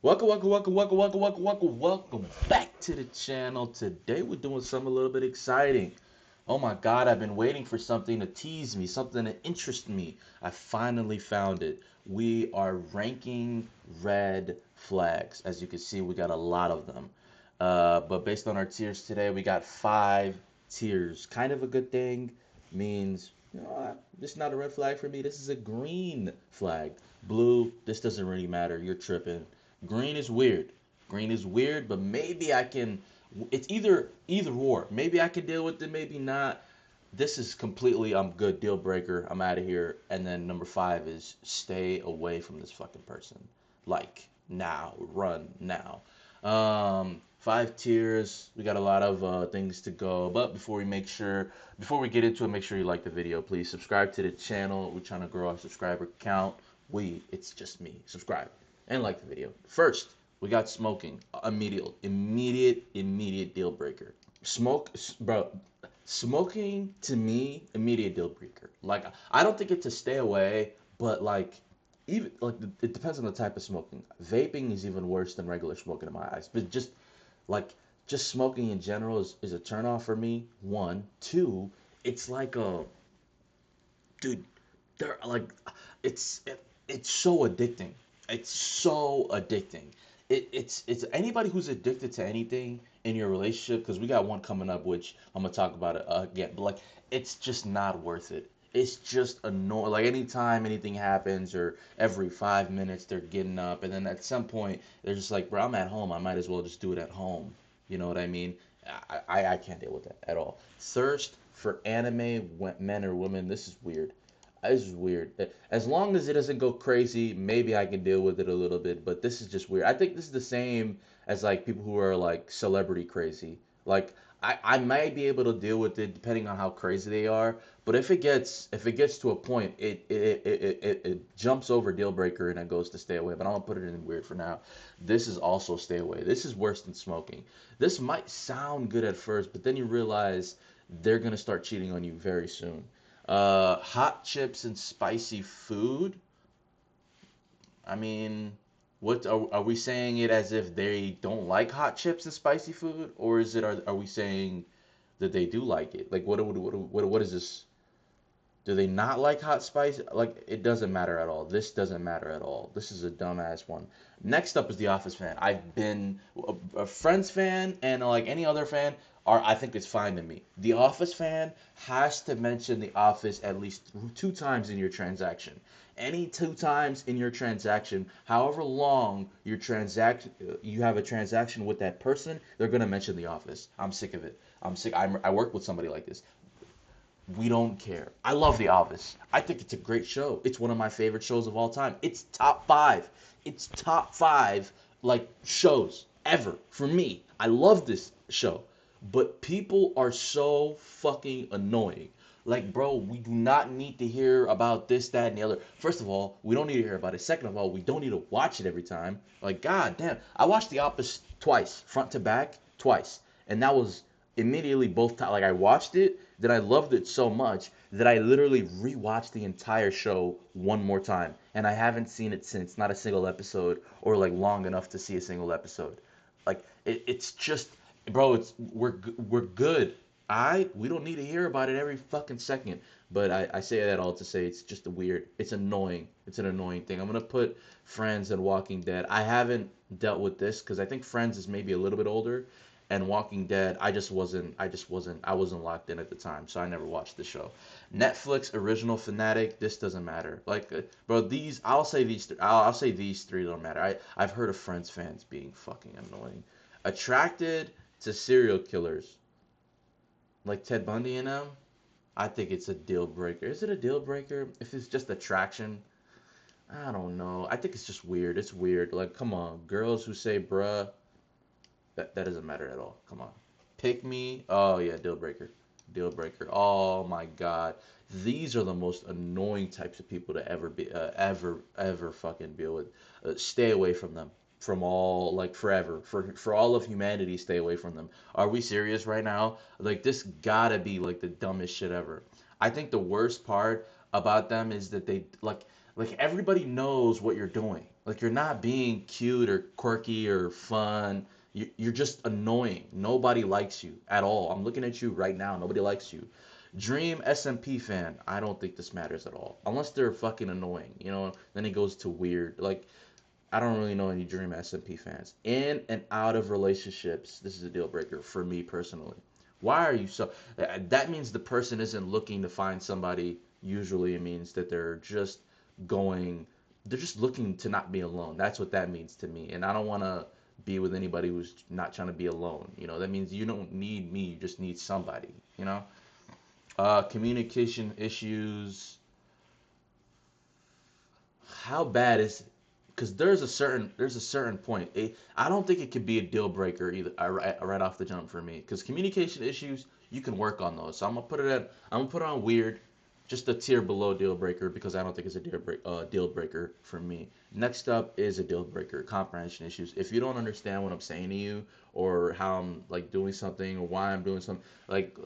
Welcome back to the channel. Today we're doing something a little bit exciting. Oh my God, I've been waiting for something to tease me, something to interest me. I finally found it. We are ranking red flags. As you can see, we got a lot of them. But based on our tiers today, we got 5 tiers. Kind of a good thing. Means, this is not a red flag for me. This is a green flag. Blue, this doesn't really matter. You're tripping. Green is weird. Green is weird, but maybe I can. It's either or. Maybe I can deal with it, maybe not. This is completely I'm good, deal breaker. I'm out of here. And then number 5 is stay away from this fucking person. Like now, run now. 5 tiers. We got a lot of things to go. But before we get into it, make sure you like the video. Please subscribe to the channel. We're trying to grow our subscriber count. It's just me. Subscribe and like the video. First, we got smoking. Immediate deal breaker. Bro. Smoking to me, immediate deal breaker. Like I don't think it's a stay away, but like even like it depends on the type of smoking. Vaping is even worse than regular smoking in my eyes. But like just smoking in general is a turn off for me. One, two, it's like a dude. They're like it's so addicting. It's so addicting. It's anybody who's addicted to anything in your relationship, because we got one coming up which I'm gonna talk about it again, but like it's just not worth it. It's just annoying. Like anytime anything happens, or every 5 minutes they're getting up, and then at some point they're just like, bro, I'm at home. I might as well just do it at home. You know what I mean? I can't deal with that at all. Thirst for anime, men or women. This is weird. This is weird. As long as it doesn't go crazy, maybe I can deal with it a little bit. But this is just weird. I think this is the same as like people who are like celebrity crazy. Like I might be able to deal with it depending on how crazy they are. But if it gets to a point, it jumps over deal breaker and it goes to stay away. But I'm gonna put it in weird for now. This is also stay away. This is worse than smoking. This might sound good at first, but then you realize they're gonna start cheating on you very soon. Hot chips and spicy food. I mean, what are we saying it as if they don't like hot chips and spicy food, or is it are we saying that they do like it? Like what is this? Do they not like hot spice? Like it doesn't matter at all. This doesn't matter at all. This is a dumbass one. Next up is The Office fan. I've been a Friends fan and like any other fan are I think it's fine to me. The Office fan has to mention The Office at least 2 times in your transaction. Any 2 times in your transaction, however long you have a transaction with that person, they're gonna mention The Office. I'm sick of it. I'm sick. I work with somebody like this. We don't care. I love The Office. I think it's a great show. It's one of my favorite shows of all time. It's top 5. It's top 5 like shows ever for me. I love this show. But people are so fucking annoying. Like, bro, we do not need to hear about this, that, and the other. First of all, we don't need to hear about it. Second of all, we don't need to watch it every time. Like, god damn. I watched The Office twice, front to back, twice. And that was immediately both times. Like, I watched it, then I loved it so much that I literally rewatched the entire show one more time. And I haven't seen it since. Not a single episode, or like long enough to see a single episode. Like, it's just, bro, we're good. We don't need to hear about it every fucking second. But I say that all to say it's just a weird. It's annoying. It's an annoying thing. I'm gonna put Friends and Walking Dead. I haven't dealt with this because I think Friends is maybe a little bit older, and Walking Dead I wasn't locked in at the time, so I never watched the show. Netflix original fanatic. This doesn't matter. Like, bro, these I'll say these. I'll say these three don't matter. I've heard of Friends fans being fucking annoying. Attracted to serial killers like Ted Bundy and them, I think it's a deal breaker. Is it a deal breaker if it's just attraction? I don't know. I think it's just weird. It's weird. Like, come on, girls who say bruh, that doesn't matter at all. Come on. Pick me. Oh yeah, deal breaker. Deal breaker. Oh my god. These are the most annoying types of people to ever fucking deal with. Stay away from them. From all like forever. For all of humanity, stay away from them. Are we serious right now? Like this gotta be like the dumbest shit ever. I think the worst part about them is that they like everybody knows what you're doing. Like you're not being cute or quirky or fun. You're just annoying. Nobody likes you at all. I'm looking at you right now. Nobody likes you. Dream SMP fan. I don't think this matters at all. Unless they're fucking annoying. Then it goes to weird. Like, I don't really know any Dream SMP fans. In and out of relationships. This is a deal breaker for me personally. Why are you so. That means the person isn't looking to find somebody. Usually it means that going they're just looking to not be alone. That's what that means to me. And I don't want to be with anybody who's not trying to be alone. That means you don't need me. You just need somebody. You know. Communication issues. How bad is it? Because there's a certain point. I don't think it could be a deal breaker either. Right off the jump for me. Because communication issues, you can work on those. So I'm gonna put it on weird, just a tier below deal breaker because I don't think it's a deal breaker for me. Next up is a deal breaker, comprehension issues. If you don't understand what I'm saying to you or how I'm like doing something or why I'm doing something, like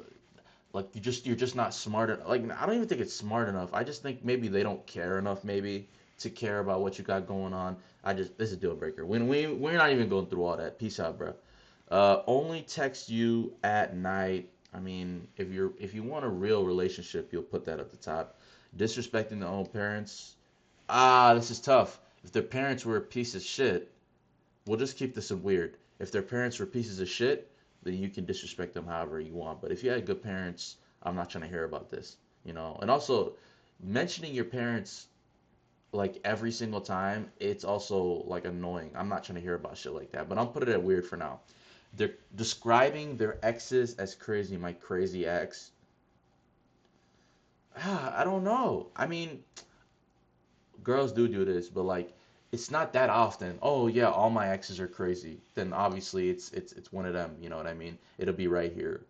you're just not smart enough. Like I don't even think it's smart enough. I just think maybe they don't care enough maybe to care about what you got going on. This is a deal breaker. When we're not even going through all that. Peace out, bro. Only text you at night. I mean, if you want a real relationship, you'll put that at the top. Disrespecting their own parents. This is tough. If their parents were a piece of shit, we'll just keep this in weird. If their parents were pieces of shit, then you can disrespect them however you want. But if you had good parents, I'm not trying to hear about this. And also, mentioning your parents like every single time, it's also like annoying. I'm not trying to hear about shit like that. But I'll put it at weird for now. They're describing their exes as crazy. My crazy ex. I don't know. I mean, girls do this, but like it's not that often. Oh yeah, all my exes are crazy. Then obviously it's one of them. You know what I mean? It'll be right here.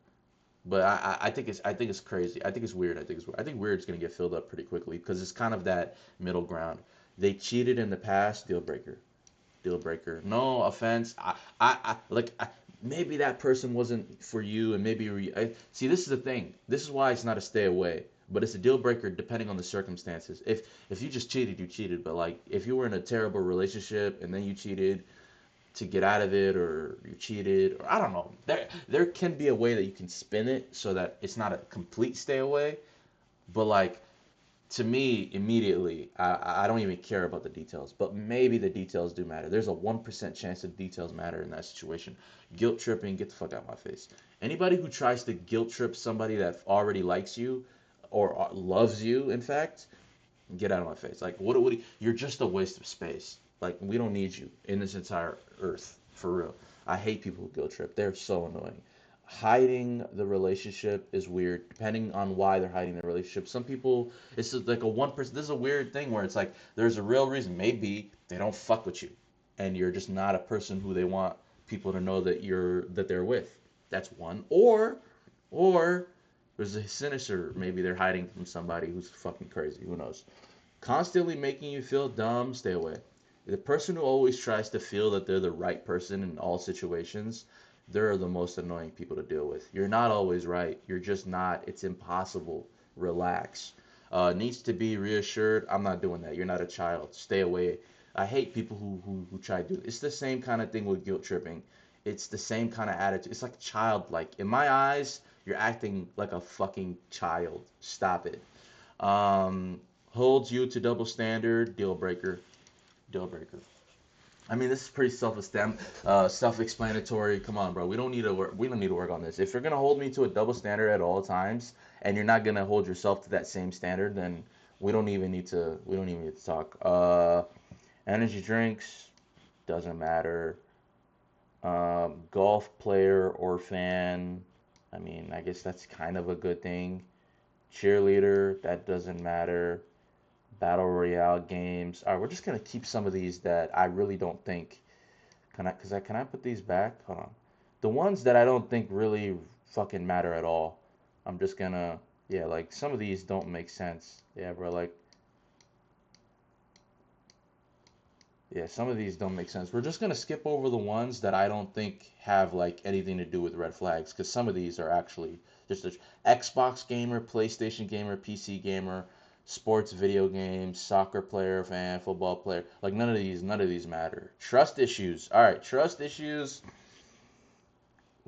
But I think it's crazy. I think it's weird. I think weird's gonna get filled up pretty quickly because it's kind of that middle ground. They cheated in the past. Deal breaker. Deal breaker. No offense. Maybe that person wasn't for you, and maybe see. This is the thing. This is why it's not a stay away, but it's a deal breaker depending on the circumstances. If you just cheated, you cheated. But like if you were in a terrible relationship and then you cheated to get out of it, or you cheated, or I don't know. There can be a way that you can spin it so that it's not a complete stay away, but like to me, immediately, I don't even care about the details, but maybe the details do matter. There's a 1% chance that details matter in that situation. Guilt tripping, get the fuck out of my face. Anybody who tries to guilt trip somebody that already likes you or loves you, in fact, get out of my face. Like, what, you're just a waste of space. Like, we don't need you in this entire earth, for real. I hate people who guilt trip. They're so annoying. Hiding the relationship is weird, depending on why they're hiding the relationship. Some people, it's just like a 1%. This is a weird thing where it's like there's a real reason. Maybe they don't fuck with you, and you're just not a person who they want people to know that they're with. That's one. Or there's a sinister. Maybe they're hiding from somebody who's fucking crazy. Who knows? Constantly making you feel dumb. Stay away. The person who always tries to feel that they're the right person in all situations, they're the most annoying people to deal with. You're not always right. You're just not. It's impossible. Relax. Needs to be reassured. I'm not doing that. You're not a child. Stay away. I hate people who try to do it. It's the same kind of thing with guilt tripping. It's the same kind of attitude. It's like childlike. In my eyes, you're acting like a fucking child. Stop it. Um, Holds you to double standard. Deal breaker. Deal breaker. I mean, this is pretty self-explanatory. Come on, bro. We don't need to work. We don't need to work on this. If you're gonna hold me to a double standard at all times, and you're not gonna hold yourself to that same standard, then we don't even need to. We don't even need to talk. Energy drinks doesn't matter. Golf player or fan. I mean, I guess that's kind of a good thing. Cheerleader, that doesn't matter. Battle Royale games. All right, we're just gonna keep some of these that I really don't think. Can I put these back? Hold on. The ones that I don't think really fucking matter at all. I'm just gonna, yeah, like some of these don't make sense. Yeah, bro, like, yeah, some of these don't make sense. We're just gonna skip over the ones that I don't think have like anything to do with red flags, because some of these are actually just a Xbox gamer, PlayStation gamer, PC gamer, sports, video games, soccer player, fan, football player. Like none of these matter. Trust issues. All right, trust issues.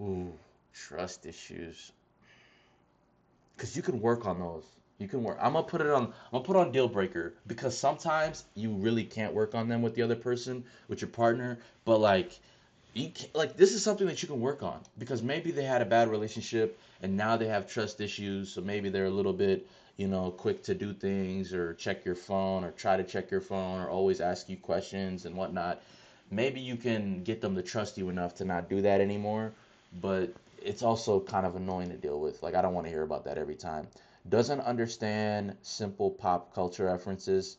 Ooh, trust issues. Because you can work on those. You can work. I'm gonna put on deal breaker because sometimes you really can't work on them with the other person, with your partner. But like like this is something that you can work on because maybe they had a bad relationship and now they have trust issues. So maybe they're a little bit, quick to do things or check your phone or try to check your phone or always ask you questions and whatnot. Maybe you can get them to trust you enough to not do that anymore, but it's also kind of annoying to deal with. Like, I don't want to hear about that every time. Doesn't understand simple pop culture references.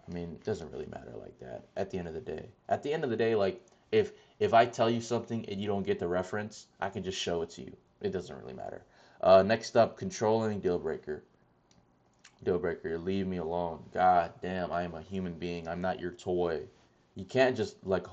I mean, it doesn't really matter like that at the end of the day. At the end of the day, like, if I tell you something and you don't get the reference, I can just show it to you. It doesn't really matter. Next up, controlling deal breaker. Deal breaker, leave me alone. God damn, I am a human being. I'm not your toy. You can't just like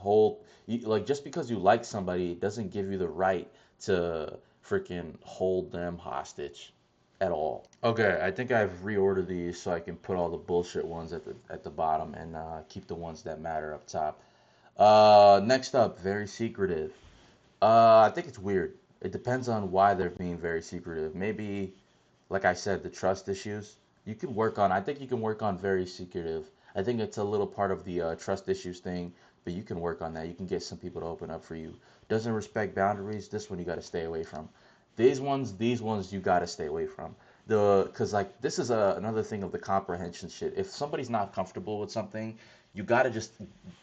like just because you like somebody doesn't give you the right to freaking hold them hostage at all. Okay, I think I've reordered these so I can put all the bullshit ones at the bottom and keep the ones that matter up top. Next up, very secretive. I think it's weird. It depends on why they're being very secretive. Maybe, like I said, the trust issues. I think you can work on very secretive. I think it's a little part of the trust issues thing, but you can work on that. You can get some people to open up for you. Doesn't respect boundaries. This one you got to stay away from. These ones you got to stay away from. Cause like this is another thing of the comprehension shit. If somebody's not comfortable with something, you got to just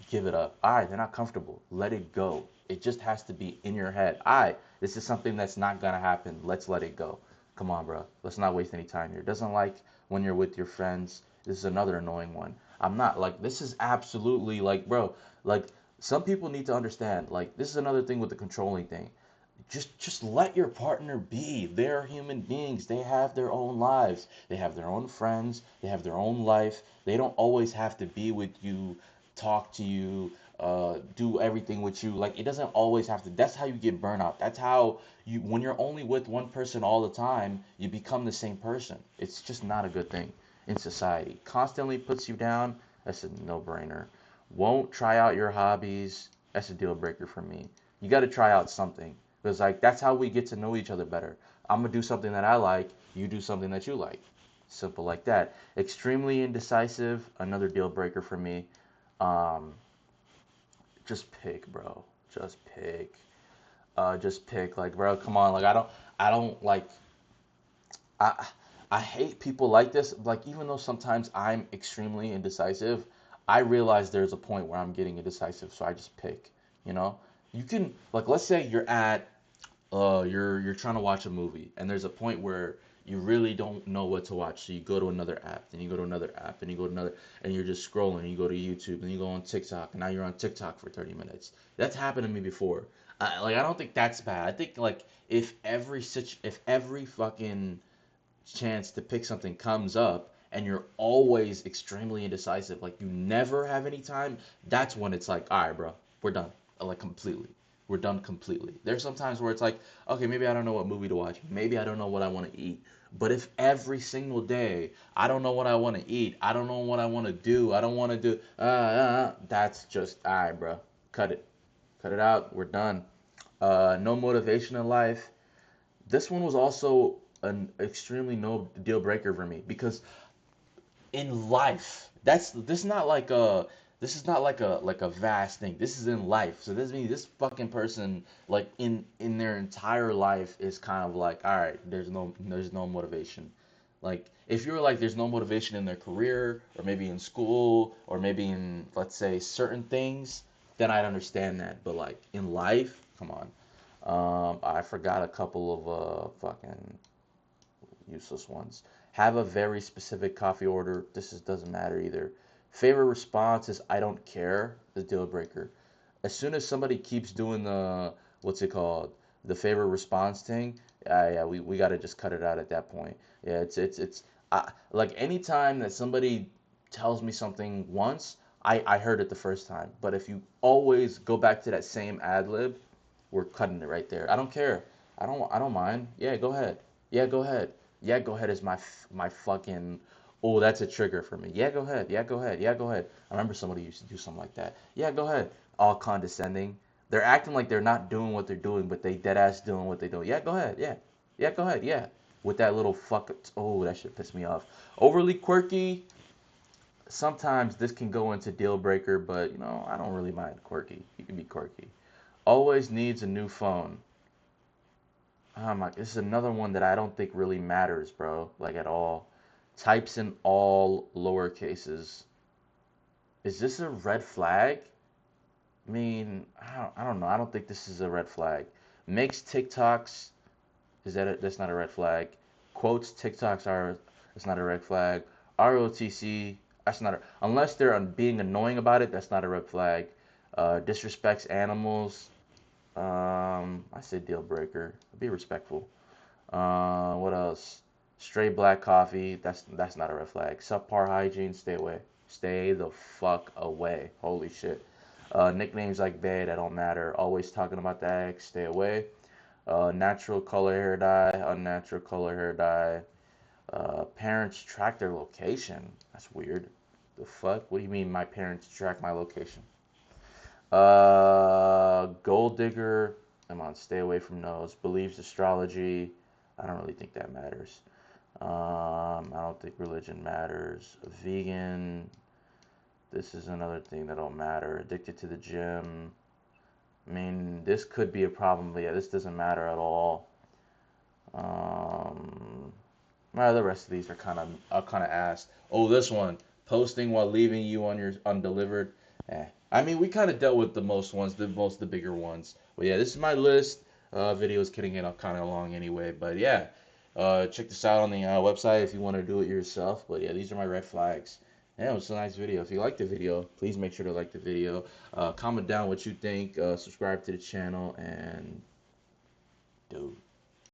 give it up. All right, they're not comfortable. Let it go. It just has to be in your head. All right, this is something that's not gonna happen. Let's let it go. Come on, bro. Let's not waste any time here. Doesn't like when you're with your friends. This is another annoying one. I'm not like this is absolutely like, bro. Like some people need to understand. Like this is another thing with the controlling thing. Just let your partner be. They're human beings. They have their own lives. They have their own friends. They have their own life. They don't always have to be with you, talk to you, do everything with you. Like it doesn't always have to. That's how you get burnout. That's how you when you're only with one person all the time, you become the same person. It's just not a good thing in society. Constantly puts you down. That's a no-brainer. Won't try out your hobbies. That's a deal breaker for me. You got to try out something. Because like that's how we get to know each other better. I'm gonna do something that I like, you do something that you like. Simple like that. Extremely indecisive, another deal breaker for me. Um, just pick, bro. Just pick. Like, bro, come on. Like I don't like I I hate people like this. Like even though sometimes I'm extremely indecisive, I realize there's a point where I'm getting indecisive, so I just pick. You know, you can like let's say you're trying to watch a movie and there's a point where you really don't know what to watch, so you go to another app, then you go to another app, and you go to another, and you're just scrolling. You go to YouTube, and you go on TikTok, and now you're on TikTok for 30 minutes. That's happened to me before. Like I don't think that's bad. I think like if every fucking chance to pick something comes up and you're always extremely indecisive, like you never have any time, that's when it's like, all right, bro, we're done. Like completely. We're done completely. There's some times where it's like, okay, maybe I don't know what movie to watch. Maybe I don't know what I want to eat. But if every single day I don't know what I want to eat, I don't know what I want to do, I don't want to do, that's just, all right, bro, cut it. Cut it out. We're done. No motivation in life. This one was also an extremely no deal breaker for me because in life, this is not like a vast thing. This is in life. So this means this fucking person like in their entire life is kind of like, all right, there's no motivation. Like if you're like there's no motivation in their career or maybe in school or maybe in let's say certain things, then I'd understand that. But like in life, come on. I forgot a couple of fucking useless ones. Have a very specific coffee order. Doesn't matter either. Favorite response is I don't care. The deal breaker. As soon as somebody keeps doing the what's it called the favorite response thing, yeah, we got to just cut it out at that point. Yeah, like anytime that somebody tells me something once, I heard it the first time. But if you always go back to that same ad lib, we're cutting it right there. I don't care. I don't mind. Yeah, go ahead. Yeah, go ahead. Yeah, go ahead is my fucking Oh, that's a trigger for me. Yeah, go ahead. Yeah, go ahead. Yeah, go ahead. I remember somebody used to do something like that. Yeah, go ahead. All condescending. They're acting like they're not doing what they're doing, but they dead ass doing what they do. Yeah, go ahead. Yeah. Yeah, go ahead. Yeah. With that little fuck. Oh, that shit pissed me off. Overly quirky. Sometimes this can go into deal breaker, but I don't really mind quirky. You can be quirky. Always needs a new phone. Oh my, this is another one that I don't think really matters, bro. Like at all. Types in all lower cases. Is this a red flag? I mean, I don't know. I don't think this is a red flag. Makes TikToks. Is that that's not a red flag. Quotes TikToks are. It's not a red flag. ROTC. That's not a, unless they're being annoying about it. That's not a red flag. Disrespects animals. I say deal breaker. Be respectful. What else? Stray black coffee. That's not a red flag. Subpar hygiene. Stay away. Stay the fuck away. Holy shit. Nicknames like bae that don't matter. Always talking about the ex. Stay away. Natural color hair dye. Unnatural color hair dye. Parents track their location. That's weird. The fuck? What do you mean my parents track my location? Gold digger. Come on, stay away from those. Believes astrology. I don't really think that matters. I don't think religion matters. Vegan. This is another thing that don't matter. Addicted to the gym. I mean, this could be a problem, but yeah, this doesn't matter at all. Um, well, the rest of these are kind of ass. Oh, this one, posting while leaving you on your undelivered. I mean, we kind of dealt with the most ones, the bigger ones. But yeah, this is my list. Video's getting it kind of long anyway. But yeah, check this out on the website if you want to do it yourself. But yeah, these are my red flags. Yeah, it was a nice video. If you liked the video, please make sure to like the video. Comment down what you think. Subscribe to the channel and